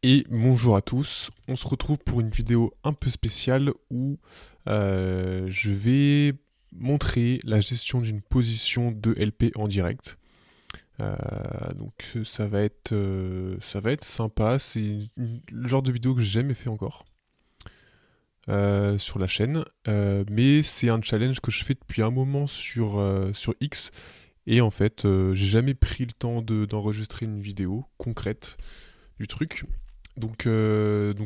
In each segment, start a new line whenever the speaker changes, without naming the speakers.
Et bonjour à tous, on se retrouve pour une vidéo un peu spéciale où je vais montrer la gestion d'une position de LP en direct. Donc ça va être sympa, c'est le genre de vidéo que j'ai jamais fait encore sur la chaîne, mais c'est un challenge que je fais depuis un moment sur X, et en fait j'ai jamais pris le temps d'enregistrer une vidéo concrète du truc. Donc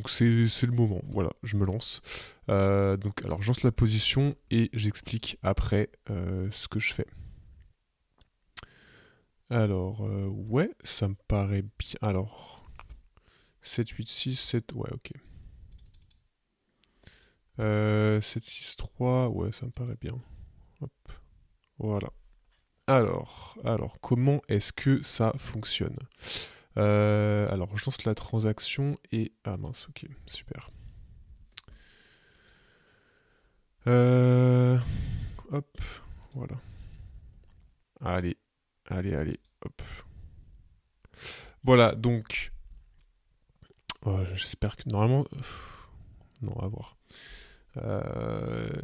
c'est le moment, voilà, je me lance. Alors je lance la position et j'explique après ce que je fais. Alors, ouais, ça me paraît bien. Alors, 7, 8, 6, 7, ouais, ok. 7, 6, 3, ouais, ça me paraît bien. Hop, voilà. Alors, comment est-ce que ça fonctionne? Alors, je lance la transaction et... Ah mince, ok, super. Euh, Hop, voilà. Allez, allez, hop. Voilà, donc... oh, j'espère que... Normalement... non, à voir.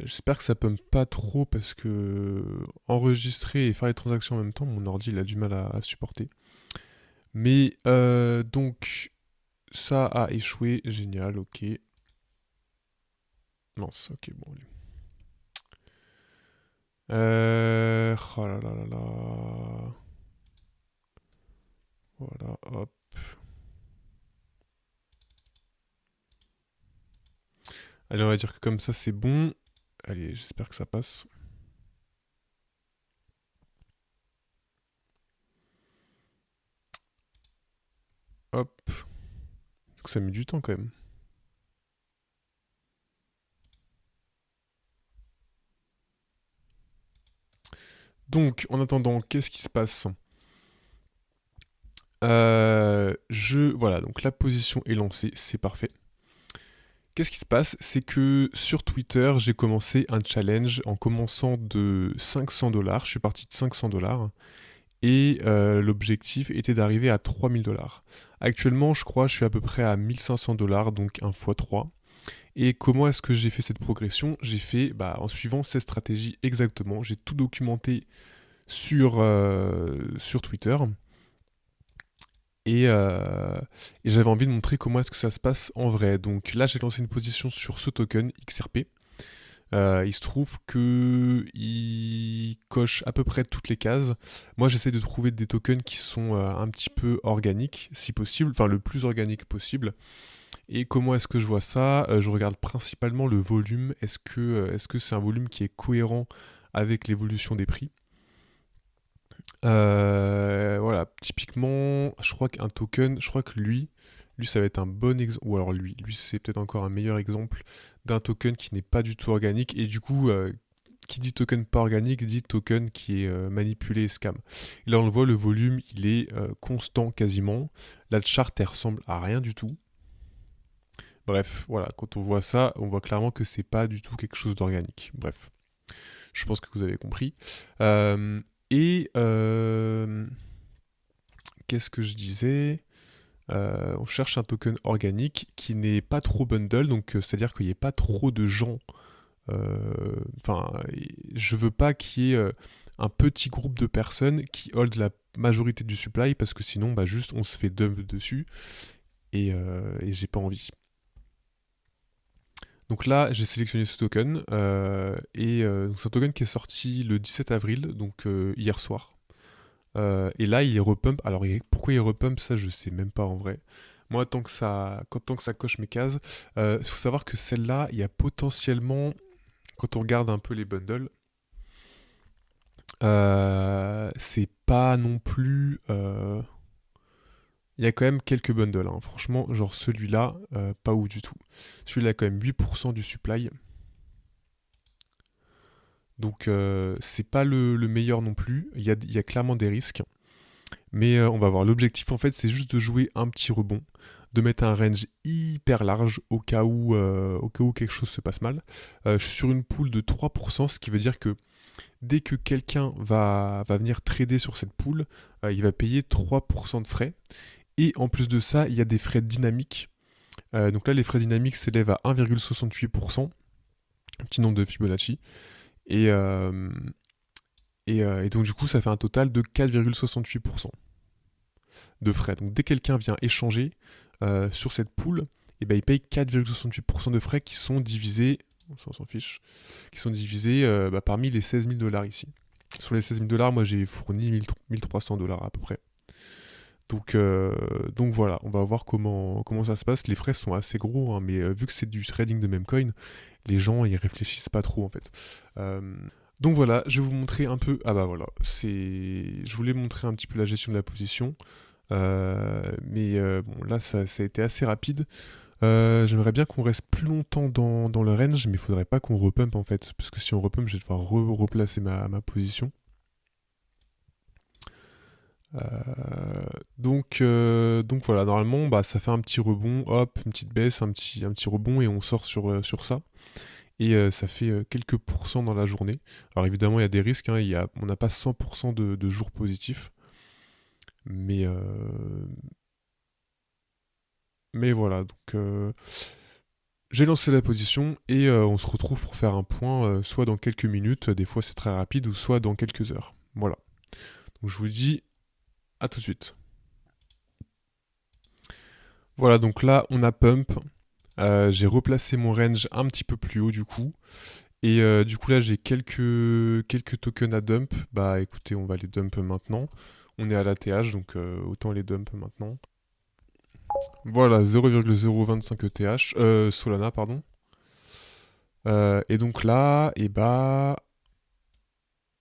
J'espère que ça pomme pas trop parce que enregistrer et faire les transactions en même temps, mon ordi il a du mal à supporter. Mais donc ça a échoué, génial, ok. Mince, ok, bon allez. Oh là là là là. Voilà, hop. Allez, on va dire que comme ça c'est bon. Allez, j'espère que ça passe. Hop. Donc ça met du temps quand même. Donc, en attendant, qu'est-ce qui se passe? Voilà, donc la position est lancée, c'est parfait. Qu'est-ce qui se passe? C'est que sur Twitter, j'ai commencé un challenge en commençant de 500 dollars. Je suis parti de 500 dollars. Et l'objectif était d'arriver à 3000 dollars. Actuellement, je crois, je suis à peu près à 1500 dollars, donc 1 x 3. Et comment est-ce que j'ai fait cette progression? J'ai fait en suivant ces stratégies exactement. J'ai tout documenté sur Twitter. Et j'avais envie de montrer comment est-ce que ça se passe en vrai. Donc là, j'ai lancé une position sur ce token XRP. Il se trouve que il coche à peu près toutes les cases. Moi, j'essaie de trouver des tokens qui sont un petit peu organiques, si possible, enfin le plus organique possible. Et comment est-ce que je vois ça? Je regarde principalement le volume. Est-ce que c'est un volume qui est cohérent avec l'évolution des prix? Voilà, typiquement, je crois qu'un token, je crois que lui ça va être un bon exemple, ou alors lui c'est peut-être encore un meilleur exemple d'un token qui n'est pas du tout organique, et du coup, qui dit token pas organique, dit token qui est manipulé et scam. Et là on le voit, le volume, il est constant quasiment. La charte, elle ressemble à rien du tout. Bref, voilà, quand on voit ça, on voit clairement que c'est pas du tout quelque chose d'organique. Bref, je pense que vous avez compris. Euh, et qu'est-ce que je disais? On cherche un token organique qui n'est pas trop bundle, donc c'est-à-dire qu'il n'y ait pas trop de gens. Enfin, je veux pas qu'il y ait un petit groupe de personnes qui hold la majorité du supply, parce que sinon, juste on se fait dump dessus, et j'ai pas envie. Donc là, j'ai sélectionné ce token, donc c'est un token qui est sorti le 17 avril, donc hier soir. Et là, il repump. Alors, pourquoi il repump, ça, je sais même pas en vrai. Moi, tant que ça coche mes cases, il faut savoir que celle-là, il y a potentiellement, quand on regarde un peu les bundles, c'est pas non plus. Il y a quand même quelques bundles, hein. Franchement, genre celui-là, pas ouf du tout. Celui-là a quand même 8% du supply. Donc, c'est pas le meilleur non plus. Il y a clairement des risques. Mais on va voir. L'objectif, en fait, c'est juste de jouer un petit rebond, de mettre un range hyper large au cas où quelque chose se passe mal. Je suis sur une pool de 3%, ce qui veut dire que dès que quelqu'un va venir trader sur cette pool, il va payer 3% de frais. Et en plus de ça, il y a des frais dynamiques. Donc là, les frais dynamiques s'élèvent à 1,68%, un petit nombre de Fibonacci. Et, euh, et donc du coup, ça fait un total de 4,68% de frais. Donc dès que quelqu'un vient échanger sur cette pool, et ben, il paye 4,68% de frais qui sont divisés, on s'en fiche, qui sont divisés parmi les 16 000 dollars ici. Sur les 16 000 dollars, moi j'ai fourni 1300 dollars à peu près. Donc voilà, on va voir comment ça se passe. Les frais sont assez gros, hein, mais vu que c'est du trading de Memcoin, les gens ils réfléchissent pas trop en fait. Euh, donc voilà, je vais vous montrer un peu. Ah bah voilà, je voulais montrer un petit peu la gestion de la position. Mais bon, là ça a été assez rapide. J'aimerais bien qu'on reste plus longtemps dans le range, mais il faudrait pas qu'on repump en fait. Parce que si on repump, je vais devoir replacer ma position. Donc voilà, normalement, bah, ça fait un petit rebond, hop, une petite baisse, un petit rebond, et on sort sur ça. Et ça fait quelques pourcents dans la journée. Alors évidemment, il y a des risques, hein, on n'a pas 100% de jours positifs. Mais, euh, mais voilà, donc j'ai lancé la position et on se retrouve pour faire un point, soit dans quelques minutes, des fois c'est très rapide, ou soit dans quelques heures. Voilà. Donc je vous dis à tout de suite. Voilà, donc là on a pump. J'ai replacé mon range un petit peu plus haut du coup. Et du coup là j'ai quelques tokens à dump. Bah écoutez, on va les dump maintenant. On est à l'ATH, donc autant les dump maintenant. Voilà, 0,025 ETH, Solana, pardon. Et donc là, et bah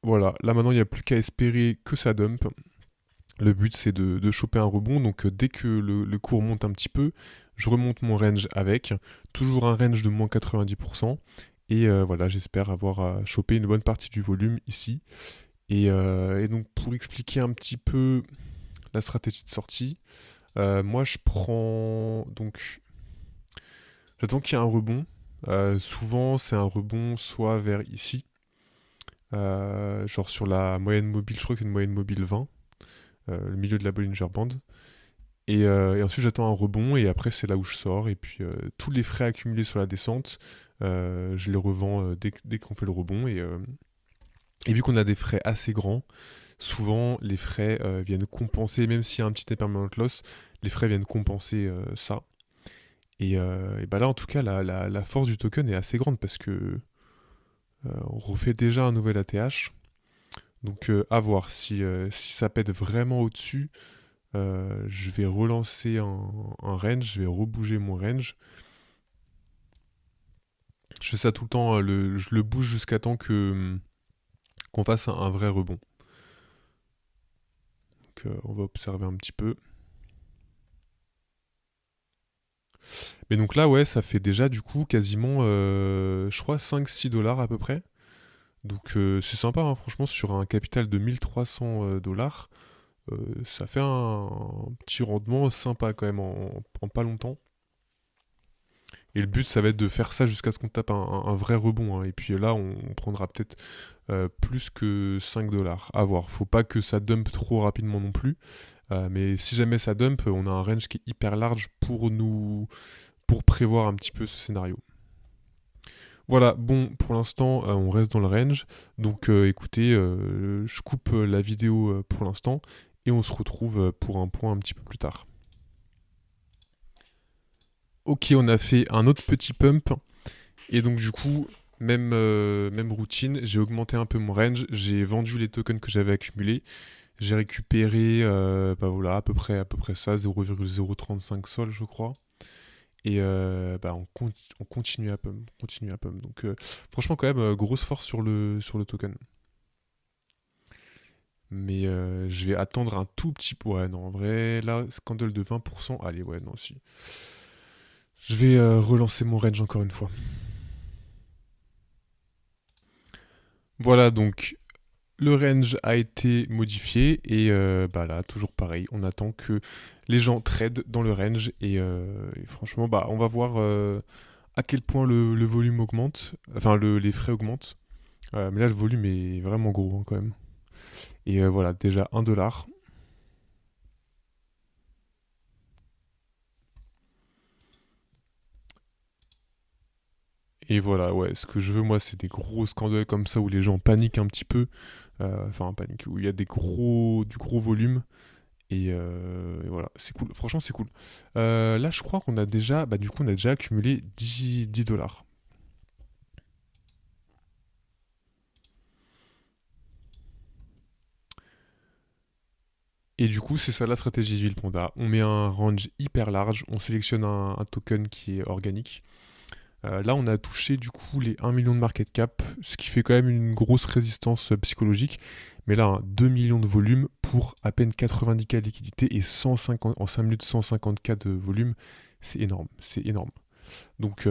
voilà, là maintenant il n'y a plus qu'à espérer que ça dump. Le but c'est de choper un rebond, donc dès que le cours monte un petit peu, je remonte mon range avec, toujours un range de moins 90%, et voilà, j'espère avoir chopé une bonne partie du volume ici. Et donc pour expliquer un petit peu la stratégie de sortie, moi je prends, donc j'attends qu'il y ait un rebond. Souvent c'est un rebond soit vers ici, genre sur la moyenne mobile, je crois que c'est une moyenne mobile 20, le milieu de la Bollinger Band. Et ensuite j'attends un rebond et après c'est là où je sors. Et puis tous les frais accumulés sur la descente, je les revends dès qu'on fait le rebond. Et vu qu'on a des frais assez grands, souvent les frais viennent compenser, même s'il y a un petit impermanent loss, les frais viennent compenser ça. Et bah là en tout cas la force du token est assez grande parce que on refait déjà un nouvel ATH. Donc à voir si ça pète vraiment au-dessus. Je vais relancer un range, je vais rebouger mon range. Je fais ça tout le temps, je le bouge jusqu'à temps qu'on fasse un vrai rebond. Donc on va observer un petit peu. Mais donc là, ouais, ça fait déjà du coup quasiment, je crois, 5-6 dollars à peu près. Donc c'est sympa, hein, franchement, sur un capital de 1300 dollars, ça fait un petit rendement sympa quand même en pas longtemps. Et le but, ça va être de faire ça jusqu'à ce qu'on tape un vrai rebond, hein. Et puis là, on prendra peut-être plus que 5 dollars. À voir. Faut pas que ça dump trop rapidement non plus. Mais si jamais ça dump, on a un range qui est hyper large pour prévoir un petit peu ce scénario. Voilà, bon, pour l'instant, on reste dans le range. Donc écoutez, je coupe la vidéo pour l'instant et on se retrouve pour un point un petit peu plus tard. Ok, on a fait un autre petit pump. Et donc du coup, même routine, j'ai augmenté un peu mon range, j'ai vendu les tokens que j'avais accumulés, j'ai récupéré bah voilà, à peu près ça, 0,035 sol je crois. Et bah on continue à pump, continue à pump. Donc franchement quand même, grosse force sur le token. Mais je vais attendre un tout petit peu. Ouais, non, en vrai, là, scandale de 20%. Allez, ouais, non, si. Je vais relancer mon range encore une fois. Voilà, donc le range a été modifié et bah là, toujours pareil, on attend que les gens trade dans le range et franchement, bah on va voir à quel point le volume augmente, enfin les frais augmentent. Mais là, le volume est vraiment gros hein, quand même. Et voilà, déjà 1 dollar. Et voilà, ouais, ce que je veux, moi, c'est des gros scandales comme ça où les gens paniquent un petit peu. Enfin, paniquent, où il y a du gros volume. Et voilà, c'est cool. Franchement, c'est cool. Là, je crois qu'on a déjà, bah, du coup, on a déjà accumulé 10 dollars. Et du coup, c'est ça la stratégie Villepanda. On met un range hyper large, on sélectionne un token qui est organique. Là, on a touché du coup les 1 million de market cap, ce qui fait quand même une grosse résistance psychologique. Mais là, 2 millions de volume pour à peine 90K de liquidité et 150, en 5 minutes 150K de volume, c'est énorme, c'est énorme. Donc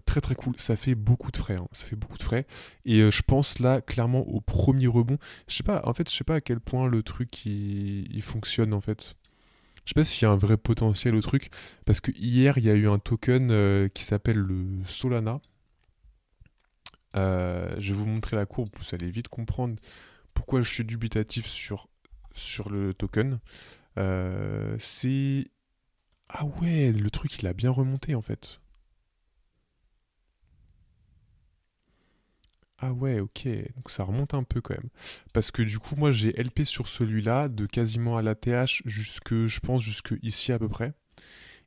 très très cool, ça fait beaucoup de frais, hein, ça fait beaucoup de frais. Et je pense là clairement au premier rebond. Je sais pas, en fait, je sais pas à quel point le truc il fonctionne en fait. Je sais pas s'il y a un vrai potentiel au truc, parce que hier il y a eu un token qui s'appelle le Solana. Je vais vous montrer la courbe, vous allez vite comprendre pourquoi je suis dubitatif sur le token. C'est... Ah ouais, le truc il a bien remonté en fait. Ah ouais, ok, donc ça remonte un peu quand même. Parce que du coup, moi j'ai LP sur celui-là, de quasiment à la TH jusque, je pense, jusque ici à peu près.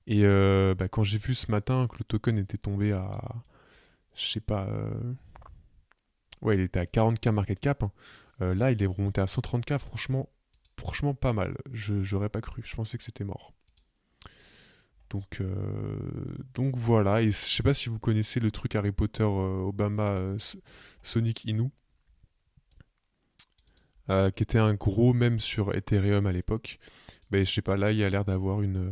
Et bah, quand j'ai vu ce matin que le token était tombé à, je sais pas, ouais, il était à 40K market cap, hein. Là, il est remonté à 130K, franchement pas mal. J'aurais pas cru, je pensais que c'était mort. Donc voilà, et je sais pas si vous connaissez le truc Harry Potter Obama Sonic Inu. Qui était un gros mème sur Ethereum à l'époque. Mais je sais pas, là, il y a l'air d'avoir une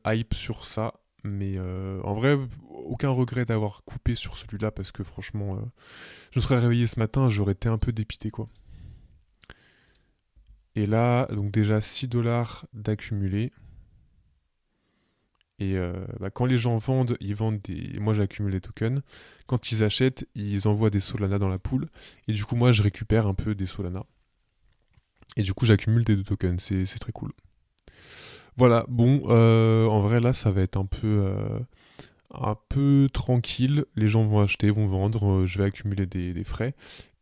hype sur ça. Mais en vrai, aucun regret d'avoir coupé sur celui-là parce que franchement, je me serais réveillé ce matin, j'aurais été un peu dépité quoi. Et là, donc déjà 6 dollars d'accumuler. Et bah, quand les gens vendent, ils vendent des. Moi, j'accumule des tokens. Quand ils achètent, ils envoient des Solana dans la pool. Et du coup, moi, je récupère un peu des Solana. Et du coup, j'accumule des deux tokens. C'est très cool. Voilà, bon, en vrai là ça va être un peu tranquille. Les gens vont acheter, vont vendre, je vais accumuler des frais.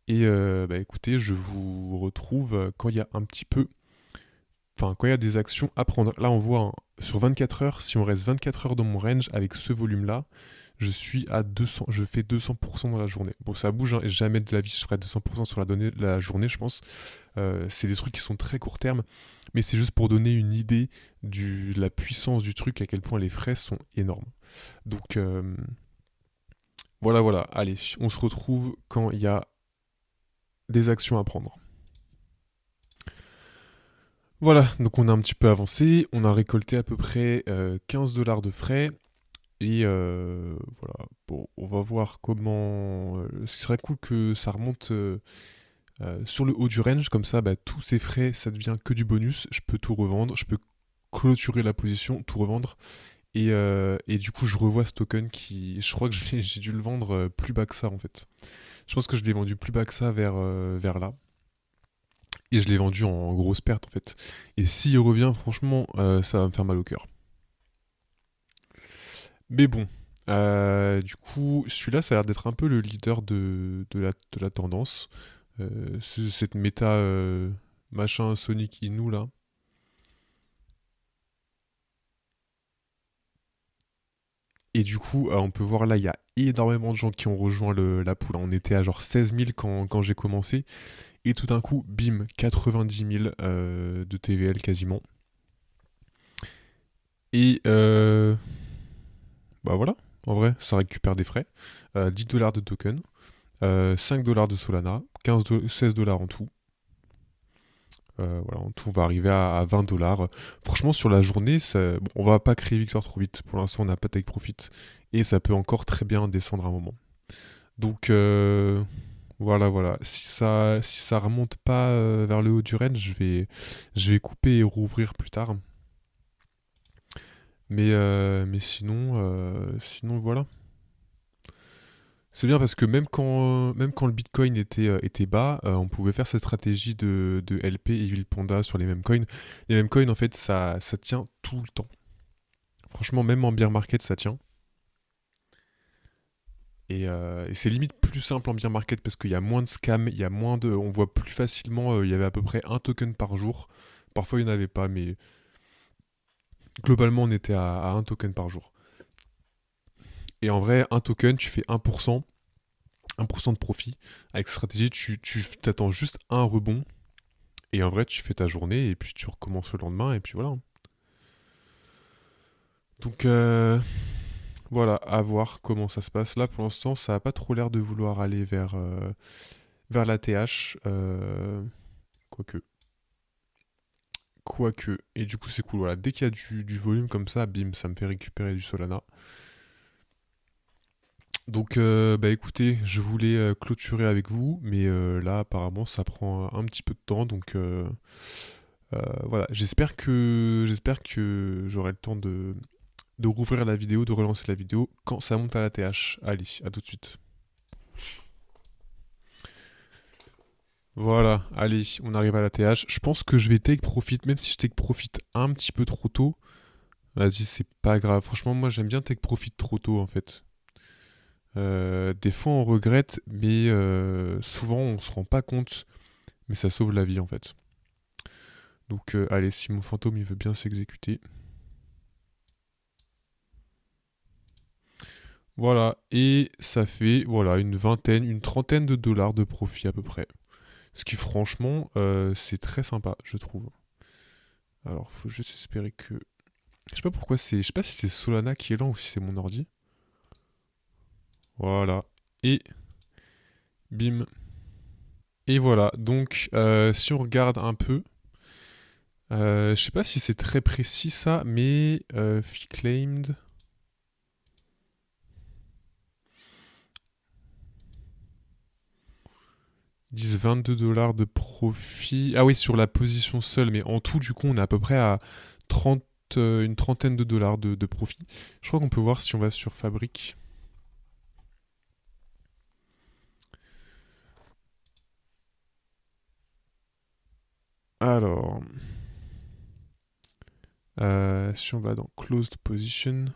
Et bah écoutez, je vous retrouve quand il y a un petit peu, enfin quand il y a des actions à prendre. Là on voit hein, sur 24 heures, si on reste 24 heures dans mon range avec ce volume-là, je suis à 200, je fais 200% dans la journée. Bon ça bouge, hein, et jamais de la vie je ferai 200% sur la journée je pense. C'est des trucs qui sont très court terme, mais c'est juste pour donner une idée de la puissance du truc, à quel point les frais sont énormes. Donc voilà, voilà, allez, on se retrouve quand il y a des actions à prendre. Voilà, donc on a un petit peu avancé, on a récolté à peu près 15 dollars de frais, et voilà, bon, on va voir comment... ce serait cool que ça remonte sur le haut du range, comme ça, bah, tous ces frais, ça devient que du bonus, je peux tout revendre, je peux clôturer la position, tout revendre. Et du coup, je revois ce token qui. Je crois que j'ai dû le vendre plus bas que ça en fait. Je pense que je l'ai vendu plus bas que ça vers là. Et je l'ai vendu en grosse perte en fait. Et s'il revient, franchement, ça va me faire mal au cœur. Mais bon. Du coup, celui-là, ça a l'air d'être un peu le leader de la tendance. Cette méta machin Sonic Inu là. Et du coup, on peut voir là, il y a énormément de gens qui ont rejoint la poule. On était à genre 16 000 quand j'ai commencé. Et tout d'un coup, bim, 90 000 de TVL quasiment. Et bah voilà, en vrai, ça récupère des frais. 10 dollars de token, 5 dollars de Solana, 16 dollars en tout. Voilà, en tout, on va arriver à 20 dollars. Franchement, sur la journée, bon, on va pas créer victoire trop vite. Pour l'instant, on n'a pas take profit. Et ça peut encore très bien descendre à un moment. Donc, voilà, voilà. Si ça remonte pas vers le haut du range, je vais couper et rouvrir plus tard. Mais sinon, voilà. C'est bien parce que même quand le Bitcoin était bas, on pouvait faire cette stratégie de LP et Vilpanda sur les mêmes coins. Les mêmes coins, en fait, ça tient tout le temps. Franchement, même en bear market, ça tient. Et c'est limite plus simple en bear market parce qu'il y a moins de scams, il y a moins de, on voit plus facilement, il y avait à peu près un token par jour. Parfois il n'y en avait pas, mais globalement on était à un token par jour. Et en vrai, un token, tu fais 1% de profit. Avec cette stratégie, tu t'attends juste un rebond. Et en vrai, tu fais ta journée et puis tu recommences le lendemain et puis voilà. Donc voilà, à voir comment ça se passe. Là, pour l'instant, ça n'a pas trop l'air de vouloir aller vers la TH. Quoique. Quoique. Et du coup, c'est cool. Voilà, dès qu'il y a du volume comme ça, bim, ça me fait récupérer du Solana. Donc, bah écoutez, je voulais clôturer avec vous, mais là, apparemment, ça prend un petit peu de temps. Donc, voilà, j'espère que j'aurai le temps de rouvrir la vidéo, de relancer la vidéo quand ça monte à la TH. Allez, à tout de suite. Voilà, allez, on arrive à la TH. Je pense que je vais take profit, même si je take profit un petit peu trop tôt. Vas-y, c'est pas grave. Franchement, moi j'aime bien take profit trop tôt en fait. Des fois on regrette, mais souvent on se rend pas compte. Mais ça sauve la vie en fait. Donc allez, si mon fantôme il veut bien s'exécuter. Voilà, et ça fait voilà une trentaine de dollars de profit à peu près. Ce qui franchement, c'est très sympa, je trouve. Alors, faut juste espérer que. Je sais pas pourquoi c'est. Je sais pas si c'est Solana qui est lent ou si c'est mon ordi. Voilà. Et bim. Et voilà. Donc, si on regarde un peu. Je sais pas si c'est très précis ça, mais fee claimed. Ils disent 22 dollars de profit. Ah oui, sur la position seule, mais en tout, du coup, on est à peu près à 30, une trentaine de dollars de profit. Je crois qu'on peut voir si on va sur Fabric. Alors, si on va dans Closed Position.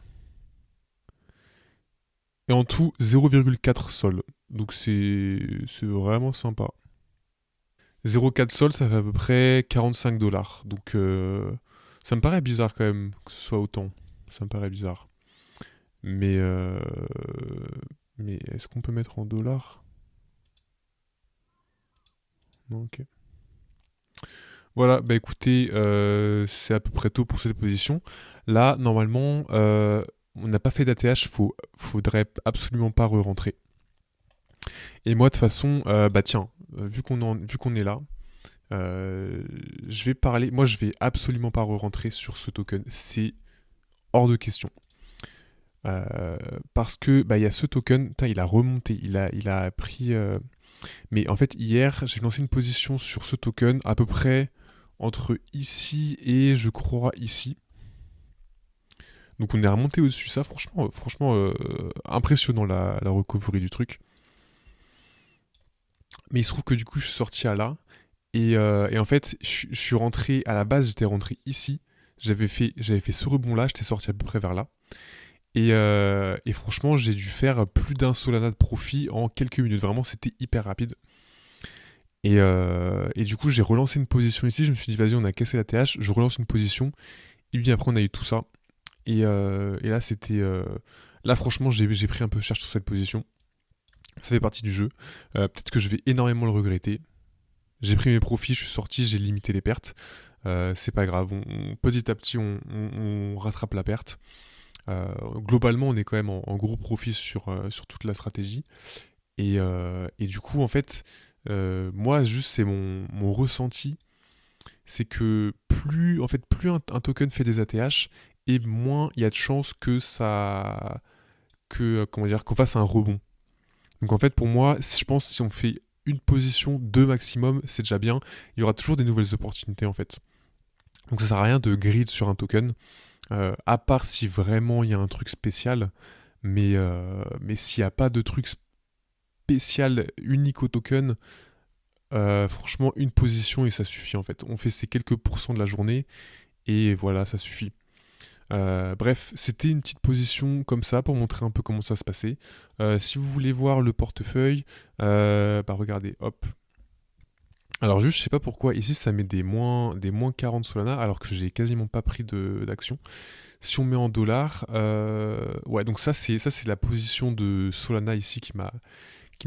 Et en tout, 0,4 sol. Donc c'est vraiment sympa. 0,4 sol, ça fait à peu près 45 dollars. Donc ça me paraît bizarre quand même que ce soit autant. Ça me paraît bizarre. Mais, mais est-ce qu'on peut mettre en dollars? Non, ok. Voilà, bah écoutez, c'est à peu près tout pour cette position. Là, normalement, on n'a pas fait d'ATH, faudrait absolument pas re-rentrer. Et moi, de toute façon, bah tiens, vu qu'on est là, je vais parler. Moi, je vais absolument pas re-rentrer sur ce token. C'est hors de question. Euh, Parce que bah il y a ce token, putain, il a remonté, il a pris. Mais en fait, hier, j'ai lancé une position sur ce token à peu près entre ici et je crois ici. Donc on est remonté au-dessus. Ça, franchement, impressionnant la recovery du truc. Mais il se trouve que du coup, je suis sorti à là. Et en fait, je suis rentré, à la base, j'étais rentré ici. J'avais fait ce rebond-là, j'étais sorti à peu près vers là. Et franchement, j'ai dû faire plus d'un Solana de profit en quelques minutes. Vraiment, c'était hyper rapide. Et du coup, j'ai relancé une position ici. Je me suis dit, vas-y, on a cassé la TH, je relance une position. Et bien après, on a eu tout ça. Et là, c'était. Là, franchement, j'ai pris un peu cher sur cette position. Ça fait partie du jeu. Peut-être que je vais énormément le regretter. J'ai pris mes profits, je suis sorti, j'ai limité les pertes. C'est pas grave, petit à petit on rattrape la perte. Globalement, on est quand même en gros profit sur toute la stratégie. Et du coup, en fait, moi, juste, c'est mon ressenti, c'est que plus un token fait des ATH, et moins il y a de chances que comment dire, qu'on fasse un rebond. Donc en fait, pour moi, je pense que si on fait une position, deux maximum, c'est déjà bien. Il y aura toujours des nouvelles opportunités en fait. Donc ça sert à rien de grid sur un token, à part si vraiment il y a un truc spécial. Mais s'il n'y a pas de truc spécial unique au token, franchement, une position et ça suffit en fait. On fait ces quelques pourcents de la journée et voilà, ça suffit. Bref, c'était une petite position comme ça pour montrer un peu comment ça se passait. Si vous voulez voir le portefeuille, bah regardez, hop. Alors juste, je sais pas pourquoi, ici ça met des moins 40 Solana alors que j'ai quasiment pas pris d'action. Si on met en dollars, ouais, donc ça c'est la position de Solana ici qui m'a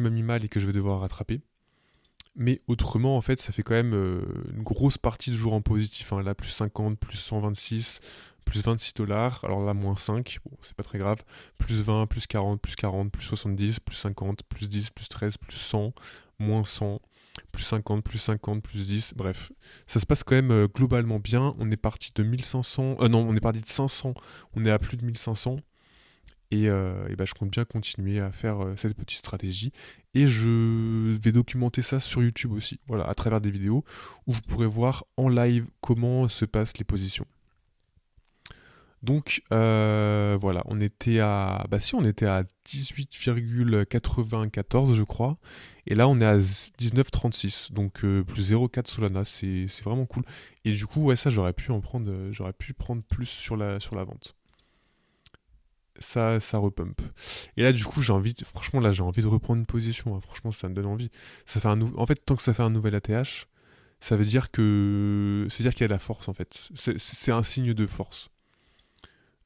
mis mal et que je vais devoir rattraper. Mais autrement, en fait, ça fait quand même une grosse partie de jour en positif, hein. Là, plus 50, plus 126, plus 26 dollars. Alors là, moins 5, bon, c'est pas très grave. Plus 20, plus 40, plus 70, plus 50, plus 10, plus 13, plus 100, moins 100, plus 50, plus 10. Bref, ça se passe quand même globalement bien. On est parti de 1500, non, on est parti de 500, on est à plus de 1500. Et bah, je compte bien continuer à faire cette petite stratégie. Et je vais documenter ça sur YouTube aussi, voilà, à travers des vidéos où vous pourrez voir en live comment se passent les positions. Donc voilà, on était à, bah si, on était à 18,94 je crois, et là on est à 19,36, donc plus 0,4 Solana, c'est vraiment cool. Et du coup, ouais, ça j'aurais pu prendre plus sur la vente. Ça repump. Et là, du coup, franchement, là, j'ai envie de reprendre une position, hein. Franchement, ça me donne envie. En fait, tant que ça fait un nouvel ATH, ça veut dire qu'il y a de la force, en fait. C'est un signe de force.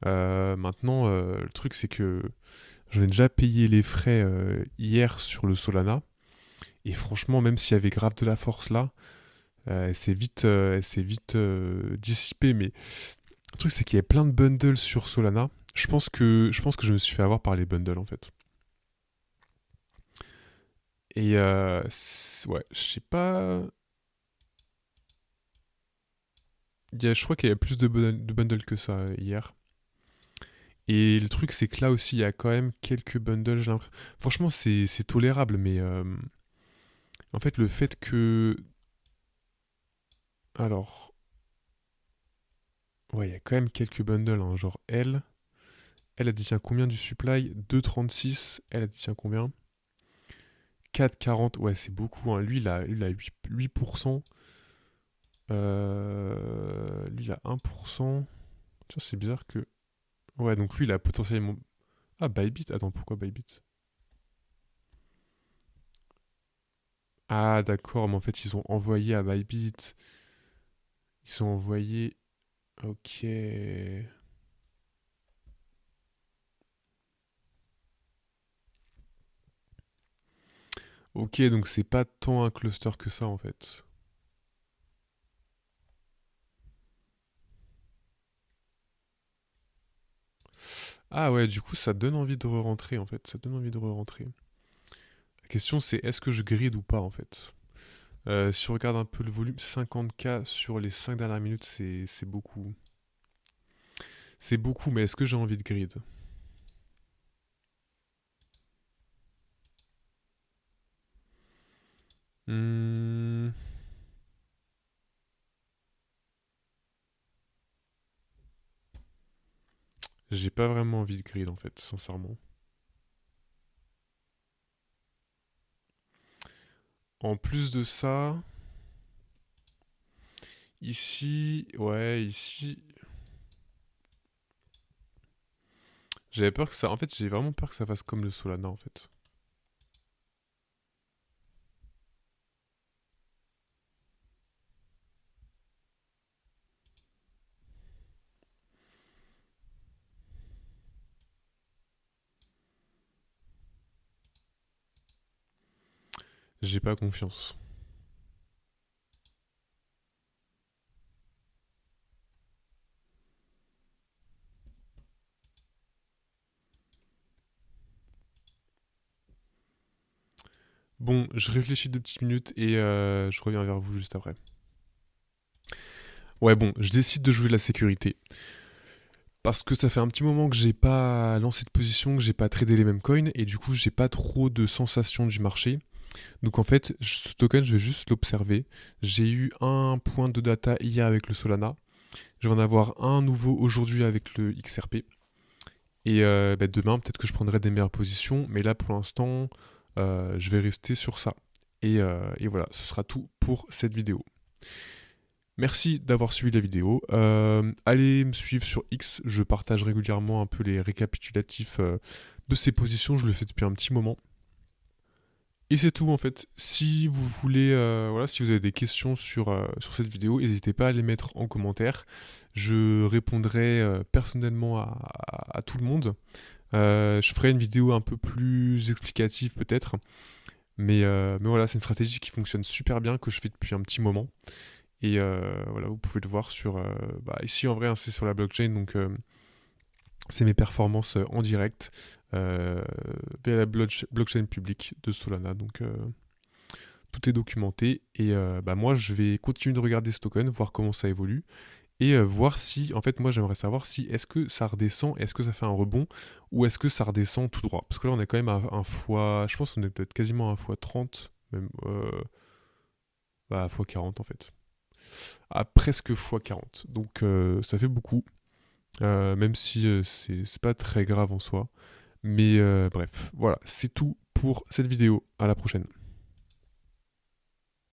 Maintenant, le truc, c'est que j'en ai déjà payé les frais hier sur le Solana. Et franchement, même s'il y avait grave de la force là, elle s'est vite dissipé. Mais le truc, c'est qu'il y avait plein de bundles sur Solana. Je pense que je me suis fait avoir par les bundles en fait. Et ouais, je sais pas. Je crois qu'il y a plus de bundles que ça hier. Et le truc, c'est que là aussi, il y a quand même quelques bundles. Franchement, c'est tolérable, mais en fait, le fait que. Alors, ouais, il y a quand même quelques bundles, hein, genre elle détient combien du supply? 2,36. Elle détient combien? 4,40. Ouais, c'est beaucoup, hein. Lui, il a 8%. Lui, il a 1%. Tiens, c'est bizarre que. Ouais, donc lui, il a potentiellement. Ah, Bybit. Attends, pourquoi Bybit? Ah, d'accord, mais en fait, ils ont envoyé à Bybit. Ils ont envoyé. Ok. Ok, donc c'est pas tant un cluster que ça, en fait. Ah ouais, du coup, ça donne envie de re-rentrer, en fait. Ça donne envie de re-rentrer. La question, c'est est-ce que je grid ou pas, en fait? Si on regarde un peu le volume, 50K sur les 5 dernières minutes, c'est beaucoup. C'est beaucoup, mais est-ce que j'ai envie de grid? Hmm, J'ai pas vraiment envie de grid, en fait, sincèrement. En plus de ça, ici, ouais, ici, j'avais peur que ça. En fait, j'ai vraiment peur que ça fasse comme le Solana, en fait. J'ai pas confiance. Bon, je réfléchis 2 petites minutes et je reviens vers vous juste après. Ouais, bon, je décide de jouer la sécurité. Parce que ça fait un petit moment que j'ai pas lancé de position, que j'ai pas tradé les mêmes coins, et du coup, j'ai pas trop de sensations du marché. Donc en fait, ce token, je vais juste l'observer. J'ai eu un point de data hier avec le Solana. Je vais en avoir un nouveau aujourd'hui avec le XRP. Et bah, demain, peut-être que je prendrai des meilleures positions. Mais là, pour l'instant, je vais rester sur ça. Et voilà, ce sera tout pour cette vidéo. Merci d'avoir suivi la vidéo. Allez me suivre sur X, je partage régulièrement un peu les récapitulatifs de ces positions, je le fais depuis un petit moment. Et c'est tout en fait. Si vous voulez, voilà, si vous avez des questions sur cette vidéo, n'hésitez pas à les mettre en commentaire. Je répondrai personnellement à tout le monde. Je ferai une vidéo un peu plus explicative peut-être. Mais voilà, c'est une stratégie qui fonctionne super bien, que je fais depuis un petit moment. Et voilà, vous pouvez le voir ici en vrai, hein, c'est sur la blockchain, donc c'est mes performances en direct via la blockchain publique de Solana. Donc tout est documenté. Et moi, je vais continuer de regarder ce token, voir comment ça évolue. Et voir si, en fait, moi j'aimerais savoir si est-ce que ça redescend, est-ce que ça fait un rebond, ou est-ce que ça redescend tout droit. Parce que là, on est quand même à un fois, je pense qu'on est peut-être quasiment à un fois 30, même, à fois 40 en fait. À presque fois 40. Donc ça fait beaucoup, même si c'est pas très grave en soi. Mais bref, voilà, c'est tout pour cette vidéo. À la prochaine.